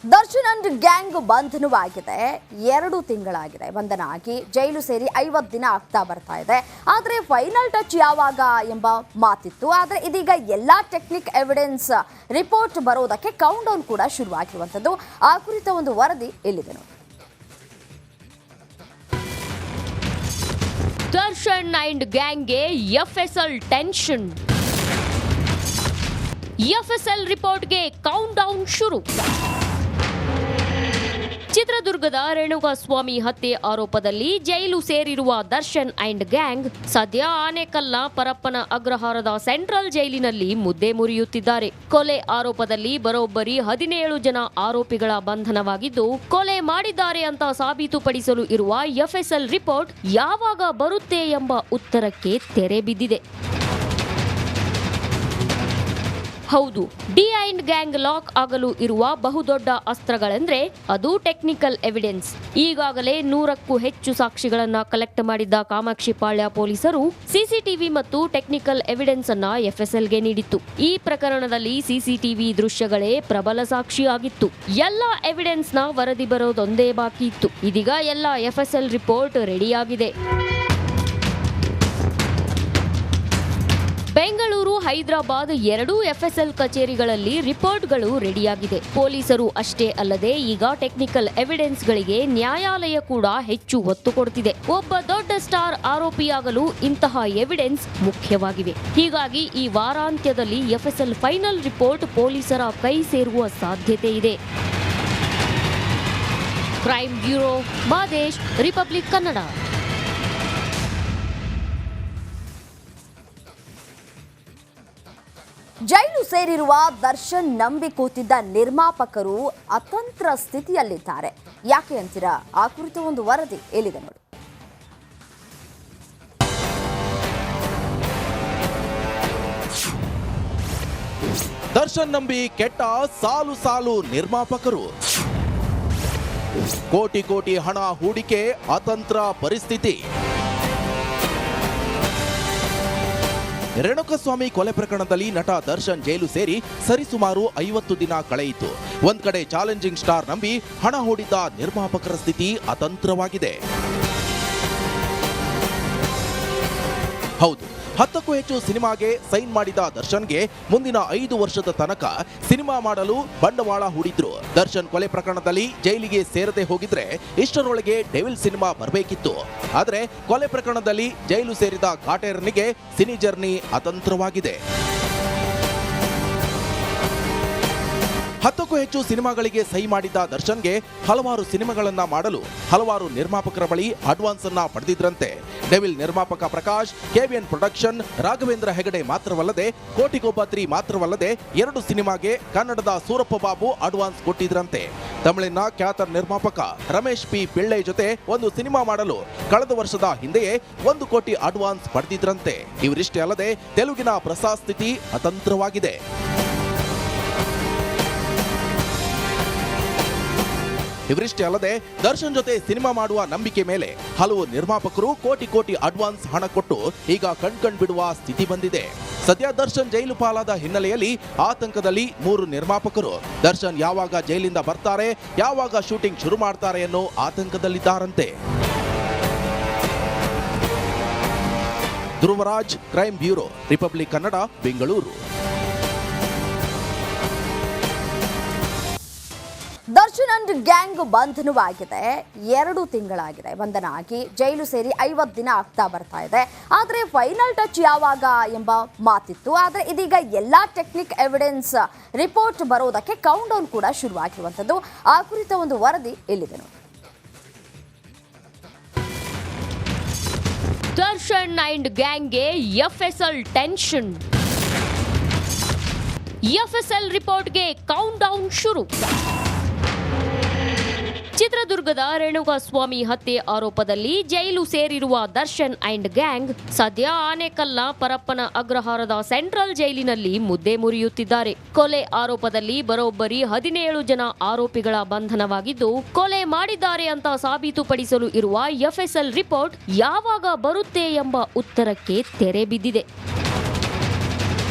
Darshan and gang ಬಂಧನವಾಗಿದೆ. 2 ತಿಂಗಳಾಗಿದೆ ಬಂಧನ ಆಗಿ. ಜೈಲು ಸೇರಿ 50 ದಿನ ಆಗ್ತಾ ಬರ್ತಾ ಇದೆ. ಆದರೆ ಫೈನಲ್ ಟಚ್ ಯಾವಾಗ ಎಂಬ ಮಾತಿತ್ತು. ಆದರೆ ಇದೀಗ ಎಲ್ಲಾ ಟೆಕ್ನಿಕ್ ಎವಿಡೆನ್ಸ್ ರಿಪೋರ್ಟ್ ಬರೋದಕ್ಕೆ ಕೌಂಟ್ ಡೌನ್ ಕೂಡ ಶುರುವಾಗಿರುವಂಥದ್ದು. ಆ ಕುರಿತ ಒಂದು ವರದಿ ಇಲ್ಲಿದೆ ನೋಡಿ. ದರ್ಶನ್ ಅಂಡ್ ಗ್ಯಾಂಗ್ಗೆ ಎಫ್ಎಸ್ಎಲ್ ಟೆನ್ಷನ್. ಎಫ್ಎಸ್ಎಲ್ ರಿಪೋರ್ಟ್ಗೆ ಕೌಂಟ್ ಡೌನ್ ಶುರು. ಚಿತ್ರದುರ್ಗದ ರೇಣುಕಾಸ್ವಾಮಿ ಹತ್ಯೆ ಆರೋಪದಲ್ಲಿ ಜೈಲು ಸೇರಿರುವ ದರ್ಶನ್ ಅಂಡ್ ಗ್ಯಾಂಗ್ ಸದ್ಯ ಆನೇಕಲ್ನ ಪರಪ್ಪನ ಅಗ್ರಹಾರದ ಸೆಂಟ್ರಲ್ ಜೈಲಿನಲ್ಲಿ ಮುದ್ದೆ ಮುರಿಯುತ್ತಿದ್ದಾರೆ. ಕೊಲೆ ಆರೋಪದಲ್ಲಿ ಬರೋಬ್ಬರಿ 17 ಜನ ಆರೋಪಿಗಳ ಬಂಧನವಾಗಿದ್ದು, ಕೊಲೆ ಮಾಡಿದ್ದಾರೆ ಅಂತ ಸಾಬೀತುಪಡಿಸಲು ಇರುವ ಎಫ್ಎಸ್ಎಲ್ ರಿಪೋರ್ಟ್ ಯಾವಾಗ ಬರುತ್ತೆ ಎಂಬ ಉತ್ತರಕ್ಕೆ ತೆರೆ ಬಿದ್ದಿದೆ. ಹೌದು, ಡಿ ಅಂಡ್ ಗ್ಯಾಂಗ್ ಲಾಕ್ ಆಗಲು ಇರುವ ಬಹುದೊಡ್ಡ ಅಸ್ತ್ರಗಳೆಂದ್ರೆ ಅದು ಟೆಕ್ನಿಕಲ್ ಎವಿಡೆನ್ಸ್. ಈಗಾಗಲೇ 100ಕ್ಕೂ ಹೆಚ್ಚು ಸಾಕ್ಷಿಗಳನ್ನ ಕಲೆಕ್ಟ್ ಮಾಡಿದ್ದ ಕಾಮಾಕ್ಷಿಪಾಳ್ಯ ಪೊಲೀಸರು ಸಿಸಿಟಿವಿ ಮತ್ತು ಟೆಕ್ನಿಕಲ್ ಎವಿಡೆನ್ಸ್ ಅನ್ನ ಎಫ್ಎಸ್ಎಲ್ಗೆ ನೀಡಿತ್ತು. ಈ ಪ್ರಕರಣದಲ್ಲಿ ಸಿಸಿಟಿವಿ ದೃಶ್ಯಗಳೇ ಪ್ರಬಲ ಸಾಕ್ಷಿಯಾಗಿತ್ತು. ಎಲ್ಲ ಎವಿಡೆನ್ಸ್ ನ ವರದಿ ಬರೋದೊಂದೇ ಬಾಕಿ ಇತ್ತು. ಇದೀಗ ಎಲ್ಲ ಎಫ್ಎಸ್ಎಲ್ ರಿಪೋರ್ಟ್ ರೆಡಿಯಾಗಿದೆ. ಬೆಂಗಳೂರು, ಹೈದರಾಬಾದ್ 2 ಎಫ್ಎಸ್ಎಲ್ ಕಚೇರಿಗಳಲ್ಲಿ ರಿಪೋರ್ಟ್ಗಳು ರೆಡಿಯಾಗಿದೆ. ಪೊಲೀಸರು ಅಷ್ಟೇ ಅಲ್ಲದೆ ಈಗ ಟೆಕ್ನಿಕಲ್ ಎವಿಡೆನ್ಸ್ಗಳಿಗೆ ನ್ಯಾಯಾಲಯ ಕೂಡ ಹೆಚ್ಚು ಒತ್ತು ಕೊಡ್ತಿದೆ. ಒಬ್ಬ ದೊಡ್ಡ ಸ್ಟಾರ್ ಆರೋಪಿಯಾಗಲು ಇಂತಹ ಎವಿಡೆನ್ಸ್ ಮುಖ್ಯವಾಗಿವೆ. ಹೀಗಾಗಿ ಈ ವಾರಾಂತ್ಯದಲ್ಲಿ ಎಫ್ಎಸ್ಎಲ್ ಫೈನಲ್ ರಿಪೋರ್ಟ್ ಪೊಲೀಸರ ಕೈ ಸೇರುವ ಸಾಧ್ಯತೆ ಇದೆ. Crime bureau, Madesh, Republic Kannada. Jail ಸೇರಿರುವ ದರ್ಶನ್ ನಂಬಿ ಕೂತಿದ್ದ ನಿರ್ಮಾಪಕರು ಅತಂತ್ರ ಸ್ಥಿತಿಯಲ್ಲಿದ್ದಾರೆ. ಯಾಕೆ ಅಂತೀರಾ? ಆ ಕುರಿತ ಒಂದು ವರದಿ ಎಲ್ಲಿದೆ ನೋಡಿ. ದರ್ಶನ್ ನಂಬಿ ಕೆಟ್ಟ ಸಾಲು ಸಾಲು ನಿರ್ಮಾಪಕರು. ಕೋಟಿ ಕೋಟಿ ಹಣ ಹೂಡಿಕೆ, ಅತಂತ್ರ ಪರಿಸ್ಥಿತಿ. ರೇಣುಕಾಸ್ವಾಮಿ ಕೊಲೆ ಪ್ರಕರಣದಲ್ಲಿ ನಟ ದರ್ಶನ್ ಜೈಲು ಸೇರಿ ಸರಿಸುಮಾರು 50 ದಿನ ಕಳೆಯಿತು. ಒಂದ್ ಕಡೆ ಚಾಲೆಂಜಿಂಗ್ ಸ್ಟಾರ್ ನಂಬಿ ಹಣ ಹೂಡಿದ್ದ ನಿರ್ಮಾಪಕರ ಸ್ಥಿತಿ ಅತಂತ್ರವಾಗಿದೆ. ಹೌದು, 10ಕ್ಕೂ ಹೆಚ್ಚು ಸಿನಿಮಾಗೆ ಸೈನ್ ಮಾಡಿದ ದರ್ಶನ್ಗೆ ಮುಂದಿನ 5 ವರ್ಷದ ತನಕ ಸಿನಿಮಾ ಮಾಡಲು ಬಂಡವಾಳ ಹೂಡಿದ್ರು. ದರ್ಶನ್ ಕೊಲೆ ಪ್ರಕರಣದಲ್ಲಿ ಜೈಲಿಗೆ ಸೇರದೆ ಹೋಗಿದ್ರೆ ಇಷ್ಟರೊಳಗೆ ಡೆವಿಲ್ ಸಿನಿಮಾ ಬರಬೇಕಿತ್ತು. ಆದ್ರೆ ಕೊಲೆ ಪ್ರಕರಣದಲ್ಲಿ ಜೈಲು ಸೇರಿದ ಕಾಟೇರನಿಗೆ ಸಿನಿ ಜರ್ನಿ ಅತಂತ್ರವಾಗಿದೆ. 10ಕ್ಕೂ ಹೆಚ್ಚು ಸಿನಿಮಾಗಳಿಗೆ ಸಹಿ ಮಾಡಿದ್ದ ದರ್ಶನ್ಗೆ ಹಲವಾರು ಸಿನಿಮಾಗಳನ್ನ ಮಾಡಲು ಹಲವಾರು ನಿರ್ಮಾಪಕರ ಬಳಿ ಅಡ್ವಾನ್ಸ್ ಅನ್ನ ಪಡೆದಿದ್ರಂತೆ. ಡೆವಿಲ್ ನಿರ್ಮಾಪಕ ಪ್ರಕಾಶ್, ಕೆವಿಎನ್ ಪ್ರೊಡಕ್ಷನ್, ರಾಘವೇಂದ್ರ ಹೆಗಡೆ ಮಾತ್ರವಲ್ಲದೆ ಕೋಟಿಗೊಬ್ಬ 3 ಮಾತ್ರವಲ್ಲದೆ 2 ಸಿನಿಮಾಗೆ ಕನ್ನಡದ ಸೂರಪ್ಪ ಬಾಬು ಅಡ್ವಾನ್ಸ್ ಕೊಟ್ಟಿದ್ರಂತೆ. ತಮಿಳಿನ ಖ್ಯಾತ ನಿರ್ಮಾಪಕ ರಮೇಶ್ ಪಿ ಪಿಳ್ಳೈ ಜೊತೆ ಒಂದು ಸಿನಿಮಾ ಮಾಡಲು ಕಳೆದ ವರ್ಷದ ಹಿಂದೆಯೇ 1 ಕೋಟಿ ಅಡ್ವಾನ್ಸ್ ಪಡೆದಿದ್ರಂತೆ. ಇವರಿಷ್ಟೇ ಅಲ್ಲದೆ ತೆಲುಗಿನ ಪ್ರಸಾದ್ ಸ್ಥಿತಿ ಅತಂತ್ರವಾಗಿದೆ. ಇವರಿಷ್ಟೇ ಅಲ್ಲದೆ ದರ್ಶನ್ ಜೊತೆ ಸಿನಿಮಾ ಮಾಡುವ ನಂಬಿಕೆ ಮೇಲೆ ಹಲವು ನಿರ್ಮಾಪಕರು ಕೋಟಿ ಕೋಟಿ ಅಡ್ವಾನ್ಸ್ ಹಣ ಕೊಟ್ಟು ಈಗ ಕಣ್ಕಣ್ ಬಿಡುವ ಸ್ಥಿತಿ ಬಂದಿದೆ. ಸದ್ಯ ದರ್ಶನ್ ಜೈಲು ಪಾಲಾದ ಹಿನ್ನೆಲೆಯಲ್ಲಿ ಆತಂಕದಲ್ಲಿ 3 ನಿರ್ಮಾಪಕರು ದರ್ಶನ್ ಯಾವಾಗ ಜೈಲಿಂದ ಬರ್ತಾರೆ, ಯಾವಾಗ ಶೂಟಿಂಗ್ ಶುರು ಮಾಡ್ತಾರೆ ಅನ್ನೋ ಆತಂಕದಲ್ಲಿದ್ದಾರಂತೆ. Dhruvaraj, crime bureau, Republic Kannada, Bengaluru. Darshan and gang ಬಂಧನವಾಗಿದೆ. 2 ತಿಂಗಳಾಗಿದೆ ಬಂಧನ ಆಗಿ. ಜೈಲು ಸೇರಿ 50 ದಿನ ಆಗ್ತಾ ಬರ್ತಾ ಇದೆ. ಆದರೆ ಫೈನಲ್ ಟಚ್ ಯಾವಾಗ ಎಂಬ ಮಾತಿತ್ತು. ಆದರೆ ಇದೀಗ ಎಲ್ಲಾ ಟೆಕ್ನಿಕ್ ಎವಿಡೆನ್ಸ್ ರಿಪೋರ್ಟ್ ಬರೋದಕ್ಕೆ ಕೌಂಟ್ ಡೌನ್ ಕೂಡ ಶುರುವಾಗಿರುವಂಥದ್ದು. ಆ ಕುರಿತ ಒಂದು ವರದಿ ಇಲ್ಲಿದೆ ನೋಡಿ. ದರ್ಶನ್ ಅಂಡ್ ಗ್ಯಾಂಗ್ಗೆ ಎಫ್ಎಸ್ಎಲ್ ಟೆನ್ಷನ್. ಎಫ್ಎಸ್ಎಲ್ ರಿಪೋರ್ಟ್ಗೆ ಕೌಂಟ್ ಡೌನ್ ಶುರು. ಚಿತ್ರದುರ್ಗದ ರೇಣುಕಾಸ್ವಾಮಿ ಹತ್ಯೆ ಆರೋಪದಲ್ಲಿ ಜೈಲು ಸೇರಿರುವ ದರ್ಶನ್ ಅಂಡ್ ಗ್ಯಾಂಗ್ ಸದ್ಯ ಆನೇಕಲ್ನ ಪರಪ್ಪನ ಅಗ್ರಹಾರದ ಸೆಂಟ್ರಲ್ ಜೈಲಿನಲ್ಲಿ ಮುದ್ದೆ ಮುರಿಯುತ್ತಿದ್ದಾರೆ. ಕೊಲೆ ಆರೋಪದಲ್ಲಿ ಬರೋಬ್ಬರಿ 17 ಜನ ಆರೋಪಿಗಳ ಬಂಧನವಾಗಿದ್ದು, ಕೊಲೆ ಮಾಡಿದ್ದಾರೆ ಅಂತ ಸಾಬೀತುಪಡಿಸಲು ಇರುವ ಎಫ್ಎಸ್ಎಲ್ ರಿಪೋರ್ಟ್ ಯಾವಾಗ ಬರುತ್ತೆ ಎಂಬ ಉತ್ತರಕ್ಕೆ ತೆರೆ ಬಿದ್ದಿದೆ.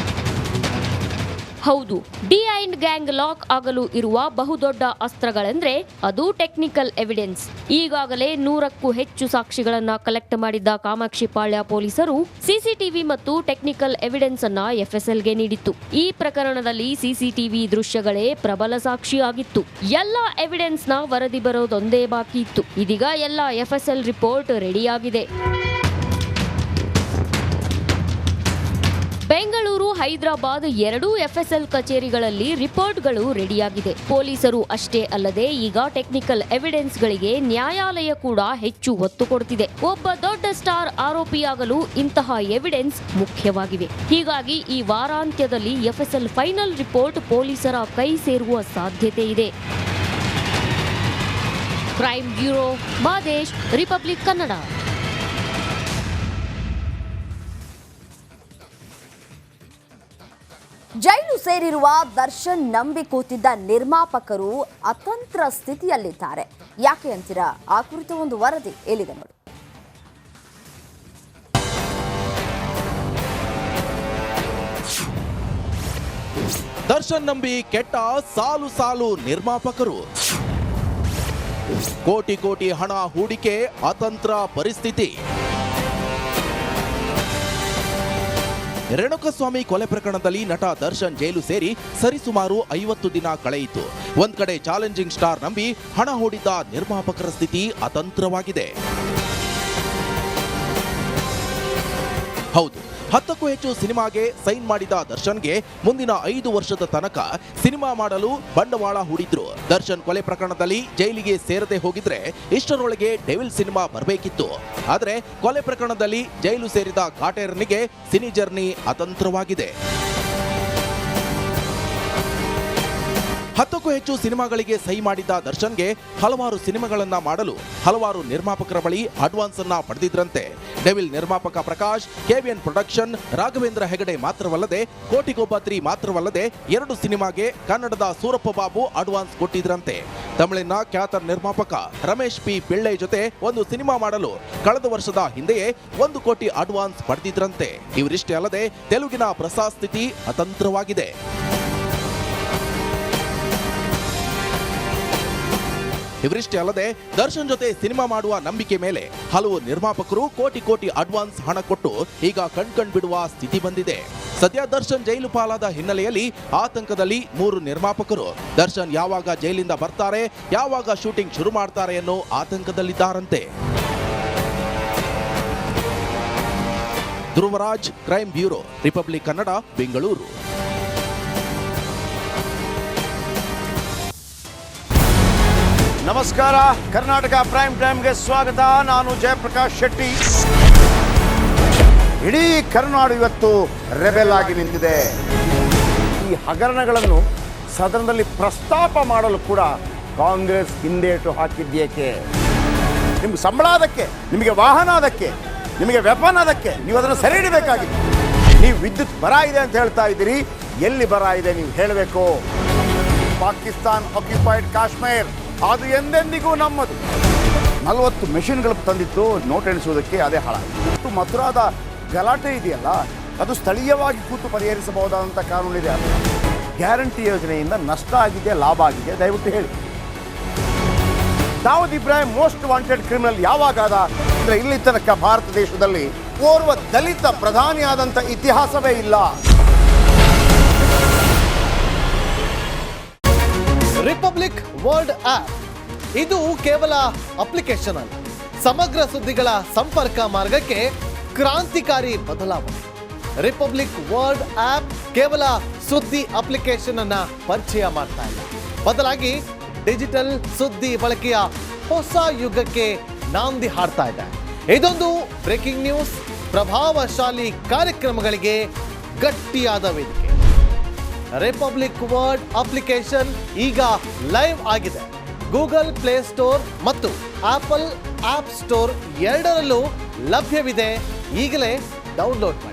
ಹೌದು, ಡಿ ಅಂಡ್ ಗ್ಯಾಂಗ್ ಲಾಕ್ ಆಗಲು ಇರುವ ಬಹುದೊಡ್ಡ ಅಸ್ತ್ರಗಳೆಂದ್ರೆ ಅದು ಟೆಕ್ನಿಕಲ್ ಎವಿಡೆನ್ಸ್. ಈಗಾಗಲೇ 100ಕ್ಕೂ ಹೆಚ್ಚು ಸಾಕ್ಷಿಗಳನ್ನ ಕಲೆಕ್ಟ್ ಮಾಡಿದ್ದ ಕಾಮಾಕ್ಷಿಪಾಳ್ಯ ಪೊಲೀಸರು ಸಿಸಿಟಿವಿ ಮತ್ತು ಟೆಕ್ನಿಕಲ್ ಎವಿಡೆನ್ಸ್ ಅನ್ನ ಎಫ್ಎಸ್ಎಲ್ಗೆ ನೀಡಿತ್ತು. ಈ ಪ್ರಕರಣದಲ್ಲಿ ಸಿಸಿಟಿವಿ ದೃಶ್ಯಗಳೇ ಪ್ರಬಲ ಸಾಕ್ಷಿಯಾಗಿತ್ತು. ಎಲ್ಲಾ ಎವಿಡೆನ್ಸ್ ನ ವರದಿ ಬರೋದೊಂದೇ ಬಾಕಿ ಇತ್ತು. ಇದೀಗ ಎಲ್ಲ ಎಫ್ಎಸ್ಎಲ್ ರಿಪೋರ್ಟ್ ರೆಡಿಯಾಗಿದೆ. ಬೆಂಗಳೂರು, ಹೈದರಾಬಾದ್ ಎರಡೂ ಎಫ್ಎಸ್ಎಲ್ ಕಚೇರಿಗಳಲ್ಲಿ ರಿಪೋರ್ಟ್ಗಳು ರೆಡಿಯಾಗಿದೆ. ಪೊಲೀಸರು ಅಷ್ಟೇ ಅಲ್ಲದೆ ಈಗ ಟೆಕ್ನಿಕಲ್ ಎವಿಡೆನ್ಸ್ಗಳಿಗೆ ನ್ಯಾಯಾಲಯ ಕೂಡ ಹೆಚ್ಚು ಒತ್ತು ಕೊಡುತ್ತಿದೆ. ಒಬ್ಬ ದೊಡ್ಡ ಸ್ಟಾರ್ ಆರೋಪಿಯಾಗಲು ಇಂತಹ ಎವಿಡೆನ್ಸ್ ಮುಖ್ಯವಾಗಿವೆ. ಹೀಗಾಗಿ ಈ ವಾರಾಂತ್ಯದಲ್ಲಿ ಎಫ್ಎಸ್ಎಲ್ ಫೈನಲ್ ರಿಪೋರ್ಟ್ ಪೊಲೀಸರ ಕೈ ಸೇರುವ ಸಾಧ್ಯತೆ ಇದೆ. Crime bureau, Madesh, Republic Kannada. Jail ಸೇರಿರುವ ದರ್ಶನ್ ನಂಬಿ ಕೂತಿದ್ದ ನಿರ್ಮಾಪಕರು ಅತಂತ್ರ ಸ್ಥಿತಿಯಲ್ಲಿದ್ದಾರೆ. ಯಾಕೆ ಅಂತೀರಾ? ಆ ಕುರಿತು ಒಂದು ವರದಿ ಎಲ್ಲಿದೆ ನೋಡಿ. ದರ್ಶನ್ ನಂಬಿ ಕೆಟ್ಟ ಸಾಲು ಸಾಲು ನಿರ್ಮಾಪಕರು. ಕೋಟಿ ಕೋಟಿ ಹಣ ಹೂಡಿಕೆ, ಅತಂತ್ರ ಪರಿಸ್ಥಿತಿ. ರೇಣುಕಸ್ವಾಮಿ ಕೊಲೆ ಪ್ರಕರಣದಲ್ಲಿ ನಟ ದರ್ಶನ್ ಜೈಲು ಸೇರಿ ಸರಿಸುಮಾರು 50 ದಿನ ಕಳೆಯಿತು. ಒಂದ್ ಕಡೆ ಚಾಲೆಂಜಿಂಗ್ ಸ್ಟಾರ್ ನಂಬಿ ಹಣ ಹೂಡಿದ್ದ ನಿರ್ಮಾಪಕರ ಸ್ಥಿತಿ ಅತಂತ್ರವಾಗಿದೆ. ಹೌದು, 10ಕ್ಕೂ ಹೆಚ್ಚು ಸಿನಿಮಾಗೆ ಸೈನ್ ಮಾಡಿದ ದರ್ಶನ್ಗೆ ಮುಂದಿನ 5 ವರ್ಷದ ತನಕ ಸಿನಿಮಾ ಮಾಡಲು ಬಂಡವಾಳ ಹೂಡಿದ್ರು. ದರ್ಶನ್ ಕೊಲೆ ಪ್ರಕರಣದಲ್ಲಿ ಜೈಲಿಗೆ ಸೇರದೆ ಹೋಗಿದ್ರೆ ಇಷ್ಟರೊಳಗೆ ಡೆವಿಲ್ ಸಿನಿಮಾ ಬರಬೇಕಿತ್ತು. ಆದ್ರೆ ಕೊಲೆ ಪ್ರಕರಣದಲ್ಲಿ ಜೈಲು ಸೇರಿದ ಕಾಟೇರನಿಗೆ ಸಿನಿ ಜರ್ನಿ ಅತಂತ್ರವಾಗಿದೆ. 10ಕ್ಕೂ ಹೆಚ್ಚು ಸಿನಿಮಾಗಳಿಗೆ ಸಹಿ ಮಾಡಿದ್ದ ದರ್ಶನ್ಗೆ ಹಲವಾರು ಸಿನಿಮಾಗಳನ್ನ ಮಾಡಲು ಹಲವಾರು ನಿರ್ಮಾಪಕರ ಬಳಿ ಅಡ್ವಾನ್ಸ್ ಅನ್ನ ಪಡೆದಿದ್ರಂತೆ. ಡೆವಿಲ್ ನಿರ್ಮಾಪಕ ಪ್ರಕಾಶ್, ಕೆವಿಎನ್ ಪ್ರೊಡಕ್ಷನ್, ರಾಘವೇಂದ್ರ ಹೆಗಡೆ ಮಾತ್ರವಲ್ಲದೆ ಕೋಟಿಗೊಬ್ಬ3 ಮಾತ್ರವಲ್ಲದೆ 2 ಸಿನಿಮಾಗೆ ಕನ್ನಡದ ಸೂರಪ್ಪ ಬಾಬು ಅಡ್ವಾನ್ಸ್ ಕೊಟ್ಟಿದ್ರಂತೆ. ತಮಿಳಿನ ಖ್ಯಾತ ನಿರ್ಮಾಪಕ ರಮೇಶ್ ಪಿ ಪಿಳ್ಳೈ ಜೊತೆ ಒಂದು ಸಿನಿಮಾ ಮಾಡಲು ಕಳೆದ ವರ್ಷದ ಹಿಂದೆಯೇ 1 ಕೋಟಿ ಅಡ್ವಾನ್ಸ್ ಪಡೆದಿದ್ರಂತೆ. ಇವರಿಷ್ಟೇ ಅಲ್ಲದೆ ತೆಲುಗಿನ ಪ್ರಸಾದ್ ಸ್ಥಿತಿ ಅತಂತ್ರವಾಗಿದೆ. ಇವರಿಷ್ಟೇ ಅಲ್ಲದೆ ದರ್ಶನ್ ಜೊತೆ ಸಿನಿಮಾ ಮಾಡುವ ನಂಬಿಕೆ ಮೇಲೆ ಹಲವು ನಿರ್ಮಾಪಕರು ಕೋಟಿ ಕೋಟಿ ಅಡ್ವಾನ್ಸ್ ಹಣ ಕೊಟ್ಟು ಈಗ ಕಣ್ಕಣ್ ಬಿಡುವ ಸ್ಥಿತಿ ಬಂದಿದೆ. ಸದ್ಯ ದರ್ಶನ್ ಜೈಲು ಪಾಲಾದ ಹಿನ್ನೆಲೆಯಲ್ಲಿ ಆತಂಕದಲ್ಲಿ 3 ನಿರ್ಮಾಪಕರು ದರ್ಶನ್ ಯಾವಾಗ ಜೈಲಿಂದ ಬರ್ತಾರೆ, ಯಾವಾಗ ಶೂಟಿಂಗ್ ಶುರು ಮಾಡ್ತಾರೆ ಅನ್ನೋ ಆತಂಕದಲ್ಲಿದ್ದಾರಂತೆ. Dhruvaraj, crime bureau, Republic Kannada, Bengaluru. ನಮಸ್ಕಾರ, ಕರ್ನಾಟಕ ಪ್ರೈಮ್ ಟೈಮ್ಗೆ ಸ್ವಾಗತ. ನಾನು ಜಯಪ್ರಕಾಶ್ ಶೆಟ್ಟಿ. ಇಡೀ ಕರ್ನಾಡು ಇವತ್ತು ರೆಬೆಲ್ ಆಗಿ ನಿಂತಿದೆ. ಈ ಹಗರಣಗಳನ್ನು ಸದನದಲ್ಲಿ ಪ್ರಸ್ತಾಪ ಮಾಡಲು ಕೂಡ ಕಾಂಗ್ರೆಸ್ ಹಿಂದೇಟು ಹಾಕಿದ್ದೇಕೆ? ನಿಮ್ಗೆ ಸಂಬಳ ಅದಕ್ಕೆ, ನಿಮಗೆ ವಾಹನ ಅದಕ್ಕೆ, ನಿಮಗೆ ವೆಪನ್ ಅದಕ್ಕೆ, ನೀವು ಅದನ್ನು ಸೆರೆ ಹಿಡಿಬೇಕಾಗಿತ್ತು. ನೀವು ವಿದ್ಯುತ್ ಬರ ಇದೆ ಅಂತ ಹೇಳ್ತಾ ಇದ್ದೀರಿ, ಎಲ್ಲಿ ಬರ ಇದೆ ನೀವು ಹೇಳಬೇಕು. ಪಾಕಿಸ್ತಾನ್ ಆಕ್ಯುಪೈಡ್ ಕಾಶ್ಮೀರ್ ಅದು ಎಂದೆಂದಿಗೂ ನಮ್ಮದು. 40 ಮೆಷಿನ್ಗಳು ತಂದಿತ್ತು ನೋಟ್ ಎಣಿಸುವುದಕ್ಕೆ, ಅದೇ ಹಾಳಾಗಿದೆ. ಮಥುರಾದ ಗಲಾಟೆ ಇದೆಯಲ್ಲ, ಅದು ಸ್ಥಳೀಯವಾಗಿ ಕೂತು ಪರಿಹರಿಸಬಹುದಾದಂಥ ಕಾನೂನಿದೆ. ಗ್ಯಾರಂಟಿ ಯೋಜನೆಯಿಂದ ನಷ್ಟ ಆಗಿದೆ, ಲಾಭ ಆಗಿದೆ, ದಯವಿಟ್ಟು ಹೇಳಿ. Dawood Ibrahim most wanted criminal ಯಾವಾಗಾದ ಅಂದರೆ ಇಲ್ಲಿ ತನಕ ಭಾರತ ದೇಶದಲ್ಲಿ ಓರ್ವ ದಲಿತ ಪ್ರಧಾನಿಯಾದಂಥ ಇತಿಹಾಸವೇ ಇಲ್ಲ. ರಿಪಬ್ಲಿಕ್ ವರ್ಲ್ಡ್ ಆಪ್ ಇದು ಕೇವಲ ಅಪ್ಲಿಕೇಶನ್ ಅಲ್ಲ, ಸಮಗ್ರ ಸುದ್ದಿಗಳ ಸಂಪರ್ಕ ಮಾರ್ಗಕ್ಕೆ ಕ್ರಾಂತಿಕಾರಿ ಬದಲಾವಣೆ. ರಿಪಬ್ಲಿಕ್ ವರ್ಲ್ಡ್ ಆಪ್ ಕೇವಲ ಸುದ್ದಿ ಅಪ್ಲಿಕೇಶನ್ ಅನ್ನ ಪರಿಚಯ ಮಾಡ್ತಾ ಇಲ್ಲ, ಬದಲಾಗಿ ಡಿಜಿಟಲ್ ಸುದ್ದಿ ಬಳಕೆಯ ಹೊಸ ಯುಗಕ್ಕೆ ನಾಂದಿ ಹಾಡ್ತಾ ಇದೆ. ಇದೊಂದು ಬ್ರೇಕಿಂಗ್ ನ್ಯೂಸ್, ಪ್ರಭಾವಶಾಲಿ ಕಾರ್ಯಕ್ರಮಗಳಿಗೆ ಗಟ್ಟಿಯಾದ ವೇದಿಕೆ. ರಿಪಬ್ಲಿಕ್ ವರ್ಲ್ಡ್ ಅಪ್ಲಿಕೇಶನ್ ಈಗ ಲೈವ್ ಆಗಿದೆ. ಗೂಗಲ್ ಪ್ಲೇ ಸ್ಟೋರ್ ಮತ್ತು ಆಪಲ್ ಆಪ್ ಸ್ಟೋರ್ ಎರಡರಲ್ಲೂ ಲಭ್ಯವಿದೆ. ಈಗಲೇ ಡೌನ್ಲೋಡ್ ಮಾಡಿ.